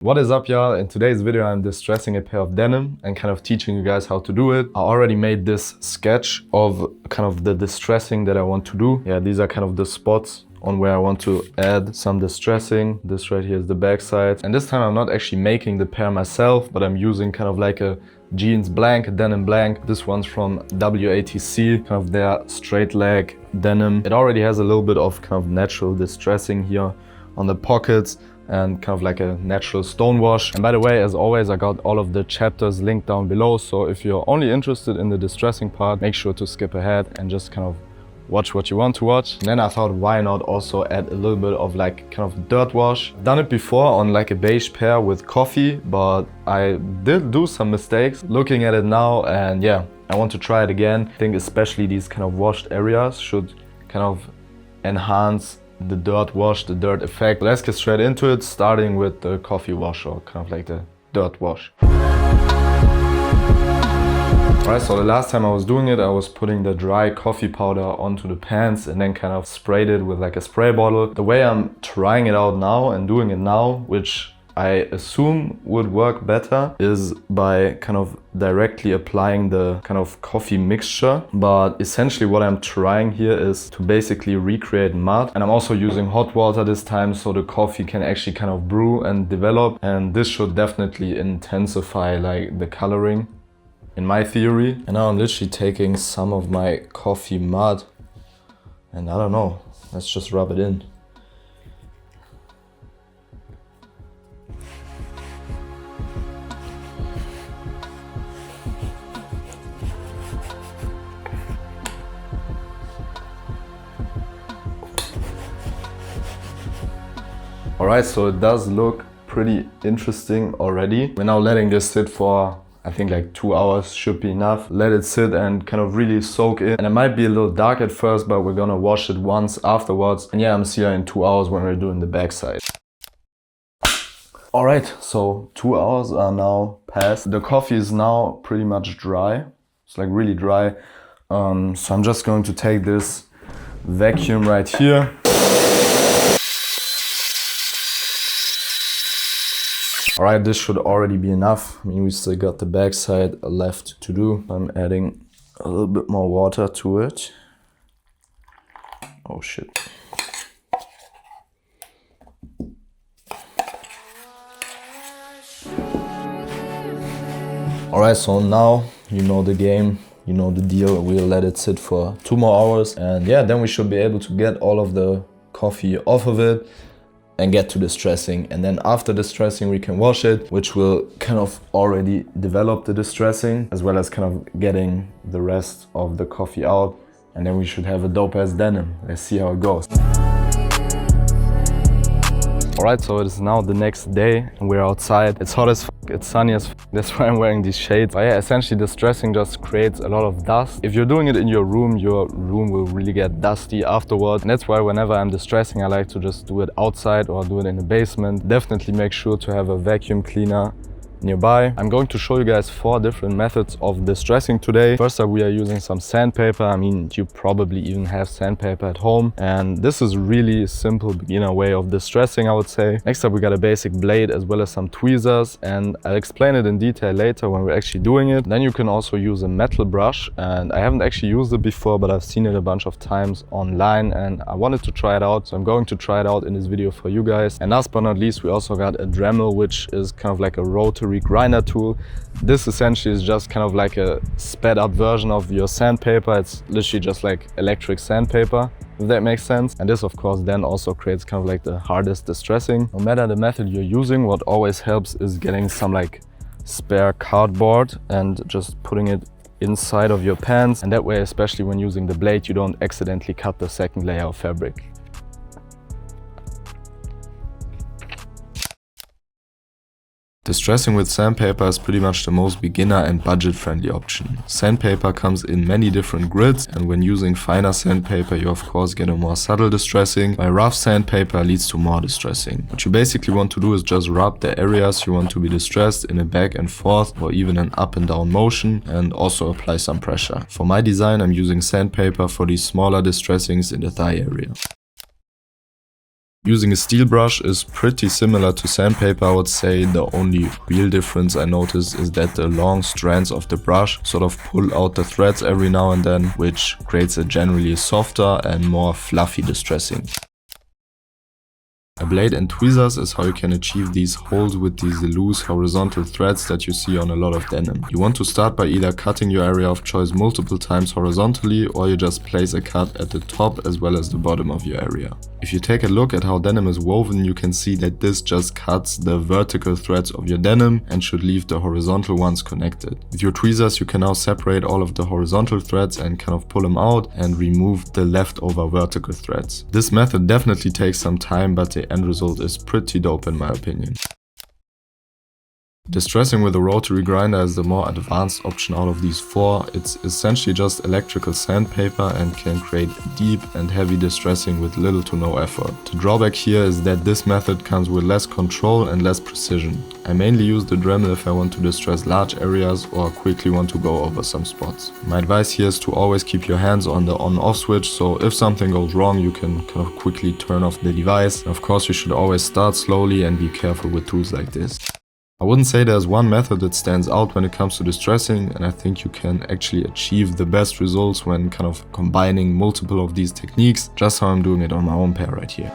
What is up, y'all? In today's video I'm distressing a pair of denim and kind of teaching you guys how to do it. I already made this sketch of kind of the distressing that I want to do. Yeah, these are kind of the spots on where I want to add some distressing. This right here is the back side. And this time I'm not actually making the pair myself, but I'm using kind of like a jeans blank, a denim blank. This one's from WATC, kind of their straight leg denim. It already has a little bit of kind of natural distressing here on the pockets and kind of like a natural stone wash. And by the way, as always, I got all of the chapters linked down below. So if you're only interested in the distressing part, make sure to skip ahead and just kind of watch what you want to watch. And then I thought, why not also add a little bit of like kind of dirt wash. I've done it before on like a beige pair with coffee, but I did do some mistakes looking at it now. And yeah, I want to try it again. I think especially these kind of washed areas should kind of enhance the dirt wash, the dirt effect. Let's get straight into it, starting with the coffee wash, or kind of like the dirt wash. Alright, so the last time I was doing it, I was putting the dry coffee powder onto the pants and then kind of sprayed it with like a spray bottle. The way I'm trying it out now and doing it now, which I assume would work better, is by kind of directly applying the kind of coffee mixture. But essentially what I'm trying here is to basically recreate mud. And I'm also using hot water this time so the coffee can actually kind of brew and develop. And this should definitely intensify like the coloring, in my theory. And now I'm literally taking some of my coffee mud and I don't know, let's just rub it in. Alright, so it does look pretty interesting already. We're now letting this sit for, I think like 2 hours should be enough. Let it sit and kind of really soak in. And it might be a little dark at first, but we're gonna wash it once afterwards. And yeah, I'm see you in 2 hours when we're doing the backside. Alright, so 2 hours are now passed. The coffee is now pretty much dry. It's like really dry. So I'm just going to take this vacuum right here. Alright, this should already be enough. I mean, we still got the backside left to do. I'm adding a little bit more water to it. Oh shit. Alright, so now you know the game, you know the deal. We'll let it sit for 2 more hours. And yeah, then we should be able to get all of the coffee off of it and get to distressing. And then after distressing we can wash it, which will kind of already develop the distressing, as well as kind of getting the rest of the coffee out. And then we should have a dope ass denim. Let's see how it goes. Alright, so it is now the next day and we're outside. It's hot as f, it's sunny as f, that's why I'm wearing these shades. But yeah, essentially distressing just creates a lot of dust. If you're doing it in your room will really get dusty afterwards. And that's why whenever I'm distressing, I like to just do it outside or do it in the basement. Definitely make sure to have a vacuum cleaner nearby. I'm going to show you guys 4 different methods of distressing today. First up, we are using some sandpaper. I mean, you probably even have sandpaper at home. And this is really a simple beginner way of distressing, I would say. Next up, we got a basic blade as well as some tweezers. And I'll explain it in detail later when we're actually doing it. Then you can also use a metal brush. And I haven't actually used it before, but I've seen it a bunch of times online and I wanted to try it out. So I'm going to try it out in this video for you guys. And last but not least, we also got a Dremel, which is kind of like a rotary grinder tool. This essentially is just kind of like a sped up version of your sandpaper. It's literally just like electric sandpaper, if that makes sense. And this of course then also creates kind of like the hardest distressing. No matter the method you're using, what always helps is getting some like spare cardboard and just putting it inside of your pants. And that way, especially when using the blade, you don't accidentally cut the second layer of fabric. Distressing with sandpaper is pretty much the most beginner and budget-friendly option. Sandpaper comes in many different grids, and when using finer sandpaper you of course get a more subtle distressing, while rough sandpaper leads to more distressing. What you basically want to do is just rub the areas you want to be distressed in a back and forth or even an up and down motion, and also apply some pressure. For my design I'm using sandpaper for these smaller distressings in the thigh area. Using a steel brush is pretty similar to sandpaper, I would say. The only real difference I notice is that the long strands of the brush sort of pull out the threads every now and then, which creates a generally softer and more fluffy distressing. A blade and tweezers is how you can achieve these holes with these loose horizontal threads that you see on a lot of denim. You want to start by either cutting your area of choice multiple times horizontally, or you just place a cut at the top as well as the bottom of your area. If you take a look at how denim is woven, you can see that this just cuts the vertical threads of your denim and should leave the horizontal ones connected. With your tweezers you can now separate all of the horizontal threads and kind of pull them out and remove the leftover vertical threads. This method definitely takes some time, but the end result is pretty dope in my opinion. Distressing with a rotary grinder is the more advanced option out of these four. It's essentially just electrical sandpaper and can create deep and heavy distressing with little to no effort. The drawback here is that this method comes with less control and less precision. I mainly use the Dremel if I want to distress large areas or quickly want to go over some spots. My advice here is to always keep your hands on the on-off switch, so if something goes wrong you can kind of quickly turn off the device. Of course you should always start slowly and be careful with tools like this. I wouldn't say there's one method that stands out when it comes to distressing, and I think you can actually achieve the best results when kind of combining multiple of these techniques, just how I'm doing it on my own pair right here.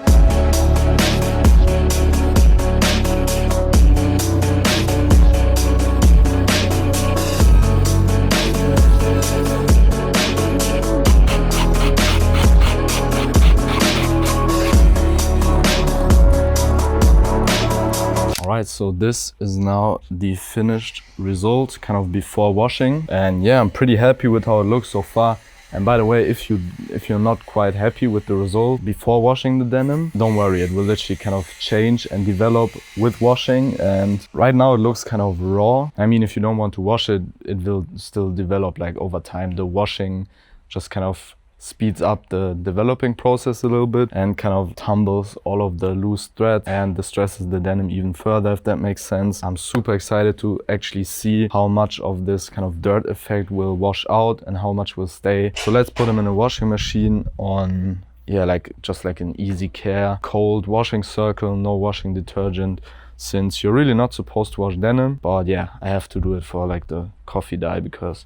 Alright, so this is now the finished result, kind of before washing, and yeah, I'm pretty happy with how it looks so far. And by the way, if you're not quite happy with the result before washing the denim, don't worry, it will literally kind of change and develop with washing. And right now it looks kind of raw. I mean, if you don't want to wash it, it will still develop like over time. The washing just kind of speeds up the developing process a little bit and kind of tumbles all of the loose threads and distresses the denim even further, if that makes sense. I'm super excited to actually see how much of this kind of dirt effect will wash out and how much will stay. So let's put them in a washing machine on, yeah, just like an easy care, cold washing circle, no washing detergent, since you're really not supposed to wash denim. But yeah, I have to do it for like the coffee dye because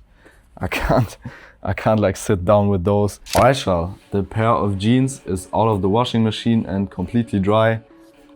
I can't like sit down with those. Alright, well, the pair of jeans is out of the washing machine and completely dry,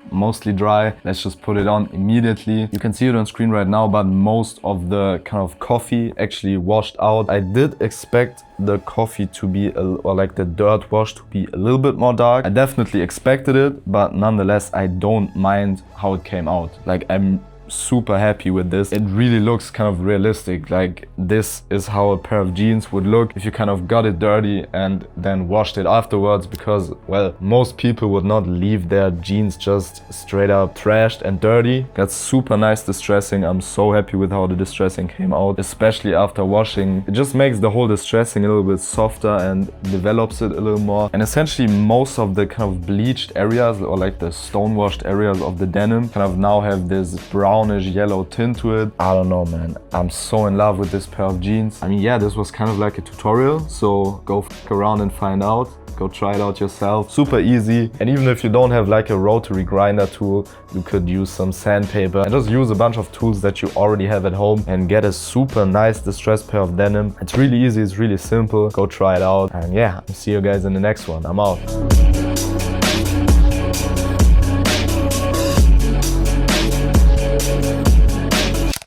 mostly dry. Let's just put it on immediately. You can see it on screen right now, but most of the kind of coffee actually washed out. I did expect the coffee to be, or like the dirt wash to be a little bit more dark. I definitely expected it, but nonetheless, I don't mind how it came out. Like, I'm super happy with this. It really looks kind of realistic. Like, this is how a pair of jeans would look if you kind of got it dirty and then washed it afterwards, because, well, most people would not leave their jeans just straight up trashed and dirty. That's super nice distressing. I'm so happy with how the distressing came out, especially after washing. It just makes the whole distressing a little bit softer and develops it a little more. And essentially most of the kind of bleached areas, or like the stone washed areas of the denim, kind of now have this brownish yellow tint to it. I don't know, man. I'm so in love with this pair of jeans. I mean, yeah, this was kind of like a tutorial, so go f around and find out. Go try it out yourself. Super easy. And even if you don't have like a rotary grinder tool, you could use some sandpaper and just use a bunch of tools that you already have at home and get a super nice distressed pair of denim. It's really easy, it's really simple. Go try it out. And yeah, I'll see you guys in the next one. I'm out.